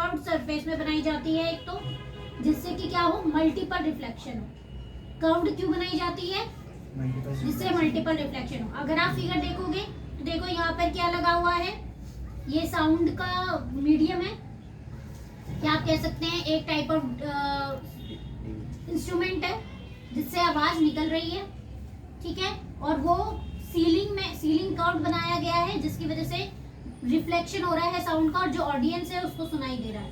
Curved surface में बनाई जाती है एक तो, जिससे कि क्या हो, मल्टीपल रिफ्लेक्शन हो। कर्व्ड क्यों बनाई जाती है? जिससे मल्टीपल रिफ्लेक्शन हो। अगर आप फिगर देखोगे तो देखो यहाँ पर क्या लगा हुआ है, ये साउंड का मीडियम है, क्या आप कह सकते हैं एक टाइप ऑफ इंस्ट्रूमेंट है जिससे आवाज निकल रही है, ठीक है। और वो सीलिंग कर्व बनाया गया है जिसकी वजह से रिफ्लेक्शन हो रहा है साउंड का और जो ऑडियंस है उसको सुनाई दे रहा है,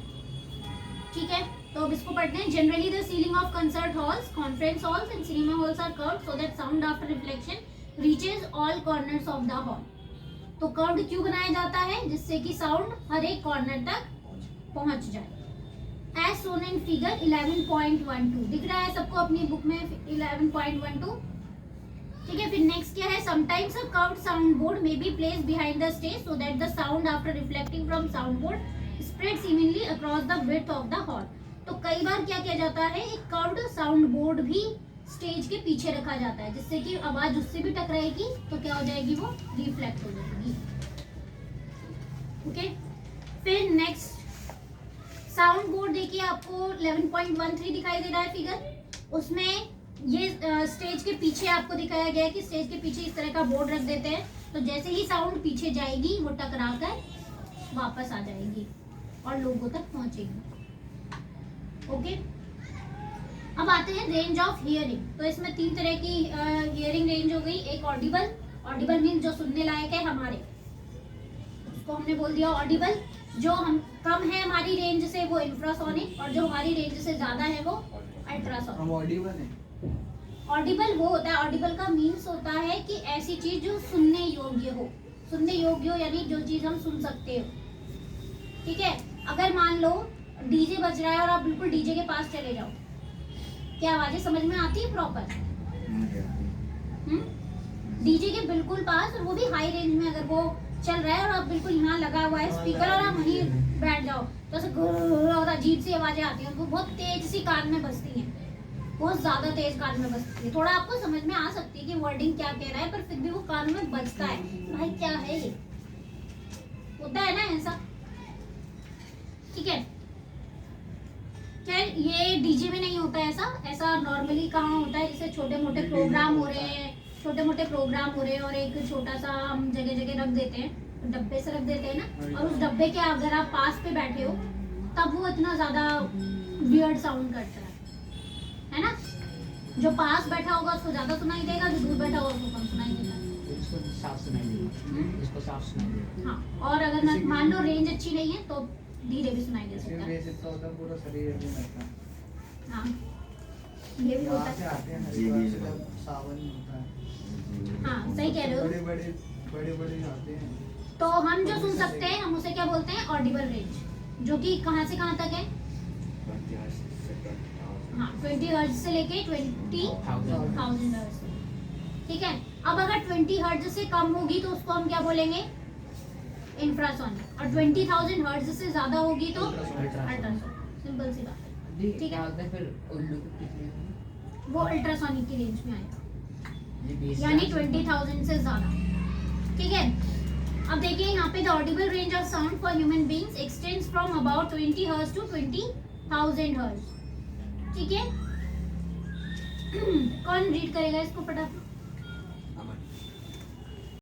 ठीक है। तो अब इसको पढ़ते हैं। Generally the ceiling of concert halls, conference halls and cinema halls are curved so that sound after reflection reaches all corners of the hall. तो कर्व्ड क्यों बनाया जाता है? जिससे कि साउंड हर एक कॉर्नर तक पहुंच जाए। As shown in figure 11.12 दिख रहा है सबको अपनी बुक में 11.12, ठीक है। फिर नेक्स्ट क्या है, sometimes a curved sound board may be placed behind the stage so that the sound after reflecting from sound board spreads evenly across the width of the hall. तो कई बार क्या किया जाता है, एक कर्व्ड साउंड बोर्ड भी stage के पीछे रखा जाता है जिससे कि आवाज उससे भी टकराएगी तो क्या हो जाएगी, वो रिफ्लेक्ट हो जाएगी, ओके। फिर नेक्स्ट साउंड बोर्ड देखिए आपको 11.13 दिखाई दे रहा है फिगर, उसमें ये स्टेज के पीछे आपको दिखाया गया है कि स्टेज के पीछे इस तरह का बोर्ड रख देते हैं तो जैसे ही साउंड पीछे जाएगी वो टकरा कर वापस आ जाएगी और लोगों तक पहुंचेगी, ओके। अब आते हैं रेंज ऑफ हियरिंग। तो इसमें 3 तरह की हियरिंग रेंज हो गई। एक ऑडिबल मीन्स जो सुनने लायक है हमारे, उसको हमने बोल दिया ऑडिबल। जो हम कम है हमारी रेंज से वो इंफ्रासोनिक, और जो हमारी रेंज से ज्यादा है वो अल्ट्रासोनिक। हम ऑडिबल हैं। ऑडिबल वो होता है, ऑडिबल का मीन्स होता है कि ऐसी चीज जो सुनने योग्य हो। सुनने योग्य हो यानी जो चीज हम सुन सकते हो, ठीक है। अगर मान लो डीजे बज रहा है और आप बिल्कुल डीजे के पास चले जाओ, क्या आवाजें समझ में आती है प्रॉपर? डीजे के बिल्कुल पास, और वो भी हाई रेंज में अगर वो चल रहा है और आप बिल्कुल यहाँ लगा हुआ है स्पीकर और आप वहीं बैठ जाओ तो ऐसे और अजीब सी आवाजें आती हैं, वो बहुत तेज सी कान में बजती हैं, बहुत ज्यादा तेज कान में बजती है। थोड़ा आपको समझ में आ सकती है कि वर्डिंग क्या कह रहा है, पर फिर भी वो कान में बजता है, भाई क्या है ये, होता है ना ऐसा, ठीक है। खैर ये डीजे में नहीं होता ऐसा, ऐसा नॉर्मली कहाँ होता है, जैसे छोटे मोटे प्रोग्राम हो रहे हैं और एक छोटा सा हम जगह जगह रख देते हैं, डब्बे से रख देते हैं ना, और उस डब्बे के अगर आप पास पे बैठे हो तब वो इतना ज्यादा वियर्ड साउंड करता है ना। जो पास बैठा होगा उसको ज्यादा सुनाई देगा, जो दूर बैठा होगा उसको कम सुनाई देगा, इसको साफ सुनाई देगा, इसको साफ सुनाई देगा। हाँ, और अगर मान लो रेंज अच्छी नहीं है तो धीरे भी सुनाई दे सकता है। पूरा शरीर में लगता है। हाँ, ये भी होता है। आते हैं हरिद्वार से जब सावन होता है। हाँ, सही कह रहे हो। बड़े आते हैं। तो हम जो सुन सकते हैं हम उसे क्या बोलते हैं, ऑडिबल रेंज, जो कि कहाँ से कहाँ तक है, हाँ 20 हर्ट्ज से लेके 20,000 हर्ट्ज, ठीक है। अब अगर 20 हर्ट्ज से कम होगी तो उसको हम क्या बोलेंगे, इंफ्रासोनिक, और 20,000 हर्ट्ज से ज्यादा होगी तो अल्ट्रासोनिक, सिंपल सी बात है, ठीक है। फिर उल्लू कितने वो अल्ट्रासोनिक की रेंज में आएगा, यानी 20,000 से ज्यादा, ठीक है। अब देखिए यहाँ पे the audible range of sound for human beings extends from about 20 hertz to 20,000 hertz, ठीक है। कौन रीड करेगा इसको फटाफट?